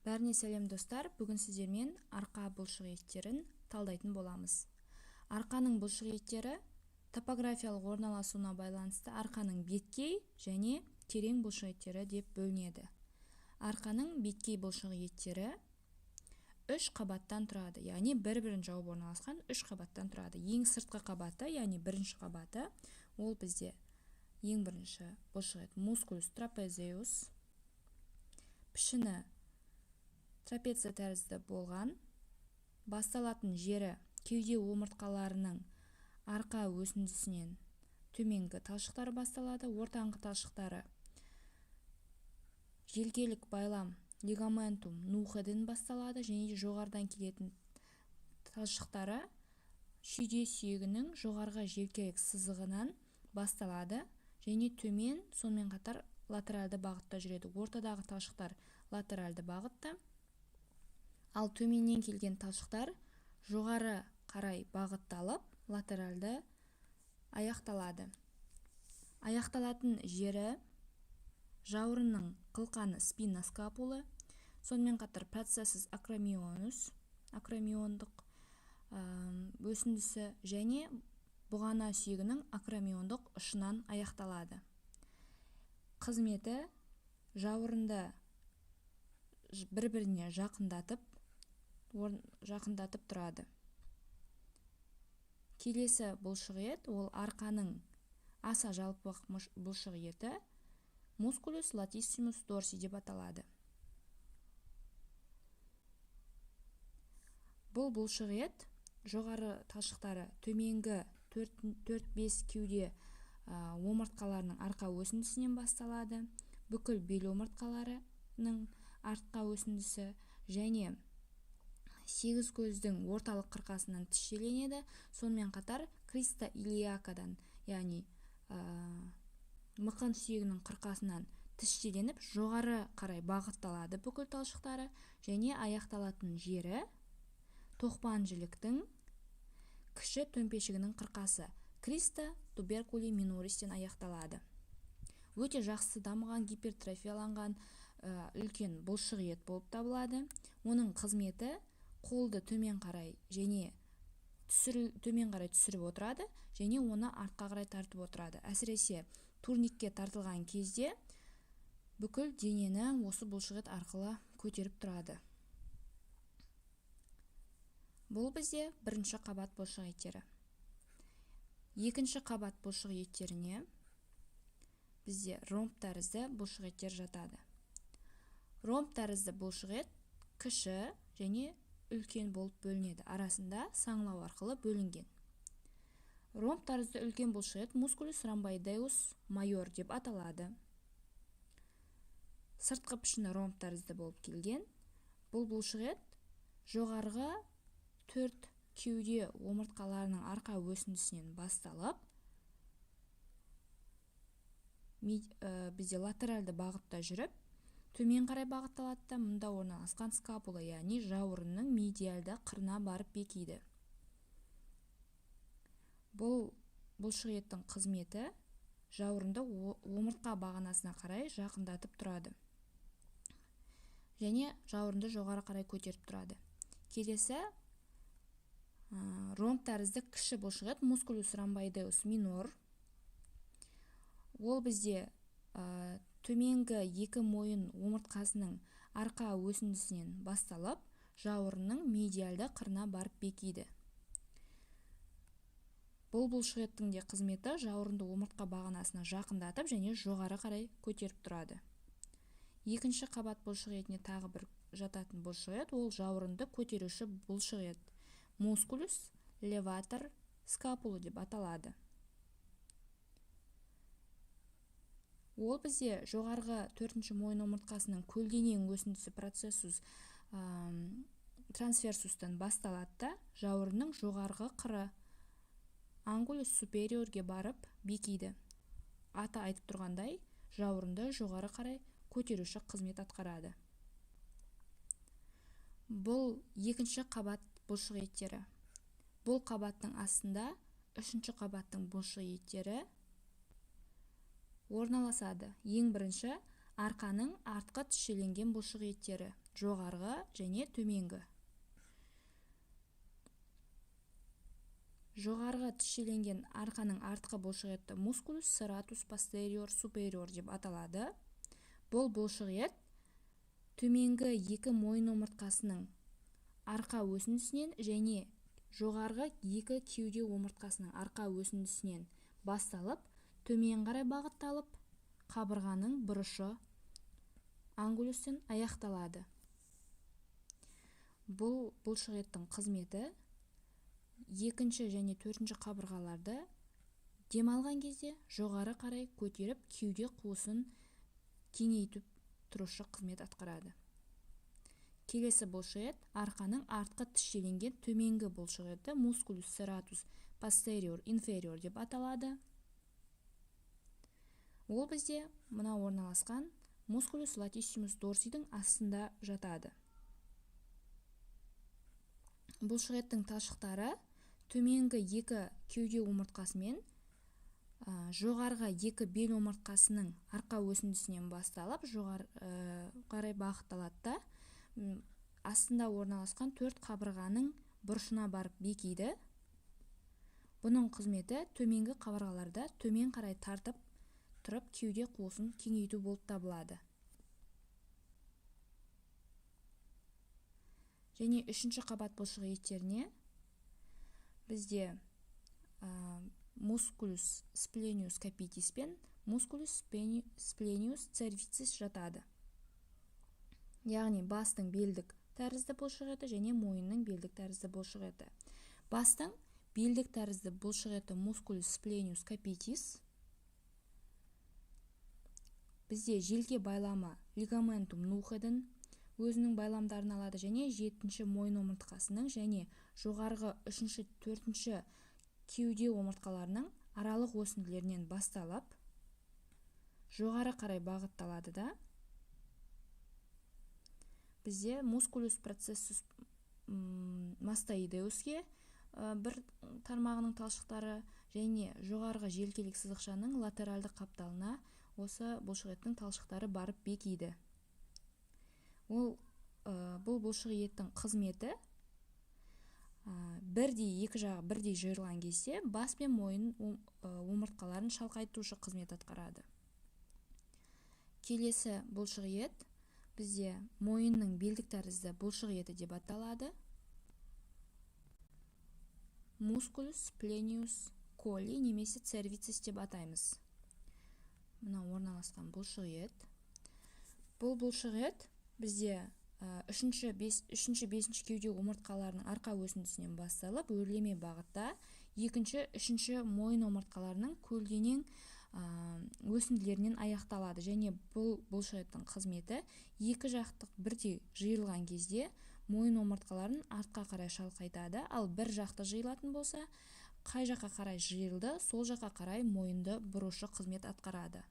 Бәріне сәлем достар, бүгін сіздермен арқа бұлшық еттерін талдайтын боламыз. Арқаның бұлшық еттері топографиялық орналасуына байланысты арқаның беткей және терең бұлшық еттері деп бөлінеді. Арқаның беткей бұлшық еттері 3 қабаттан тұрады, яғни бір-бірін жауып орналасқан 3 қабаттан тұрады. Ең сыртқы қабаты, яғни бірінші қабаты, ол бізде ең бірінші бұлшық ет мускулус трапезеус, пішіні трапеция тәрізді болған, басталатын жері кеуде омыртқаларының арқа өсіндісінен төменгі талшықтары басталады, ортаңғы талшықтары желкелік байлам лигаментум нухеден басталады және жоғарыдан келетін талшықтары шүйде сүйегінің жоғарғы желкелік сызығынан басталады және төмен, сонымен қатар латеральды бағытта жүреді. Ортадағы талшықтар латеральды бағытта, ал төменнен келген талшықтар жоғары қарай бағытталып, латеральды аяқталады. Аяқталатын жері жауырынның қылқаны спина скапулы, сонымен қатар процессус акромионус, акромиондық өсіндісі және бұғана сүйегінің акромиондық ұшынан аяқталады. Қызметі жауырынды бір-біріне жақындатып тұрады. Келесі бұлшық ет, ол арқаның аса жалпақ бұлшық еті мускулус латиссимус дорси деп аталады. Бұл бұлшық ет жоғары талшықтары төменгі 4-5 кеуде омыртқаларының арқа өсіндісінен басталады, бүкіл бел омыртқаларының артқа өсіндісі және 8 көздің орталық қырқасынан тіщеленеді, сонымен қатар криста илиакадан, яғни мықын сүйегінің қырқасынан тіщеленіп жоғары қарай бағытталады бүкіл талшықтары және аяқталатын жері тоқпан жіліктің кіші төмпешігінің қырқасы криста туберкули минористен аяқталады. Өте жақсы дамыған гипертрофияланған үлкен бұлшық ет болып табылады. Оның қызметі қолды төмен қарай түсіріп отырады және оны артқа қарай тартып отырады. Әсіресе турникке тартылған кезде бүкіл денені осы бұлшық ет арқылы көтеріп тұрады. Бұл бізде бірінші қабат бұлшық еттері. Екінші қабат бұлшық еттеріне бізде ромб тәрізді бұлшық еттер жатады. Ромб тәрізді бұлшық ет кіші және үлкен болып бөлінеді, арасында саңылау арқылы бөлінген. Ромб тәрізді үлкен бұлшық ет мускулус ромбоидеус майор деп аталады. Сыртқы пішіні ромб тәрізді болып келген. Бұл бұлшық ет жоғарғы 4 кеуде омыртқаларының арқа өсіндісінен басталып, бізде латеральды бағытта жүріп, төмен қарай бағытталады да мұнда орналасқан скапула, яғни жауырынның медиалды қырына барып бекиді. Бұл бұлшық еттің қызметі жауырынды омыртқа бағанасына қарай жақындатып тұрады және жауырынды жоғары қарай көтеріп тұрады. Келесі ромб тәрізді кіші бұлшық ет мускулус ромбоидеус минор. Ол бізде төменгі екі мойын омыртқасының арқа өсіндісінен басталып, жауырынның медиалды қырына барып бекиді. Бұл бұлшық еттің де қызметі жауырынды омыртқа бағанасына жақындатып және жоғары қарай көтеріп тұрады. Екінші қабат бұлшық етіне тағы бір жататын бұлшық ет, ол жауырынды көтеруші бұлшық ет мускулус леватор скапулу деп аталады. Ол бізде жоғарғы 4-ші мойын омыртқасының көлденең өсіндісі процессус трансверсустан басталады да жауырынның жоғарғы қыры ангулус супериорге барып бекиді. Аты айтып тұрғандай, жауырынды жоғары қарай көтеруші қызмет атқарады. Бұл екінші қабат бұлшық еттері. Бұл қабаттың астында үшінші қабаттың бұлшық еттері орналасады. Ең бірінші арқаның артқы тішеленген бұлшық еттері, жоғарғы және төменгі. Жоғарғы тішеленген арқаның артқы бұлшық еті мускулус serratus posterior superior деп аталады. Бұл бұлшық ет төменгі екі мойын омыртқасының арқа өсіндісінен және жоғарғы екі кеуде омыртқасының арқа өсіндісінен басталып, төмен қарай бағытталып, қабырғаның бұрышы ангулюстен аяқталады. Бұл бұлшық еттің қызметі екінші және төртінші қабырғаларды демалған кезде жоғары қарай көтеріп, кеуде қуысын кеңейтіп тұрушы қызмет атқарады. Келесі бұлшық ет арқаның артқы тішеленген төменгі бұлшық еті musculus serratus posterior inferior деп аталады. Ол бізде мына орналасқан musculus latissimus dorsiдің астында жатады. Бұлшық еттің талшықтары төменгі екі кеуде омыртқасымен жоғарғы екі бел омыртқасының арқа өсіндісінен басталып, жоғары қарай бағытталады да, астында орналасқан төрт қабырғаның бұрышына барып бекиді. Бұның қызметі төменгі қабырғаларда төмен қарай тартып тұрып, кеуде қуысын кеңейту болып табылады. Және үшінші қабат бұлшық еттеріне бізде musculus splenius capitis пен musculus splenius cervicis жатады. Яғни бастың белдік тәрізді бұлшық еті және мойынның белдік тәрізді бұлшық еті. Бастың белдік тәрізді бұлшық еті musculus splenius capitis бізде желке байламы ligamentум nuchedin өзінің байламдарын алады және жетінші мойын омыртқасының және жоғарғы үшінші, төртінші кеуде омыртқаларының аралық өсінділерінен басталып, жоғары қарай бағытталады да. Бізде musculus processus mastoideusке бір тармағының талшықтары және жоғарғы желкелік сызықшаның латералды қапталына осы бұлшық еттің талшықтары барып бекиді. Бұл бұлшық еттің қызметі екі жағы бірдей жиырылған кезде бас пен мойын омыртқаларын шалқайтушы қызмет атқарады. Келесі бұлшық ет бізде мойынның белдік тәрізді бұлшық еті деп аталады. Musculus splenius colli немесе cervicis деп атаймыз. Мына орналасқан бұлшық ет. Бұл бұлшық ет бізде үшінші, бесінші кеуде омыртқаларының арқа өсіндісінен басталып, өрлеме бағытта екінші, үшінші мойын омыртқаларының көлденең өсінділерінен аяқталады. Және бұл бұлшық еттің қызметі екі жақтық бірдей жиылған кезде мойын омыртқаларын артқа қарай шалқайтады, ал бір жақты жиылатын болса, қай жаққа қарай жиылды, сол жаққа қарай мойынды бұрушы қызмет атқарады.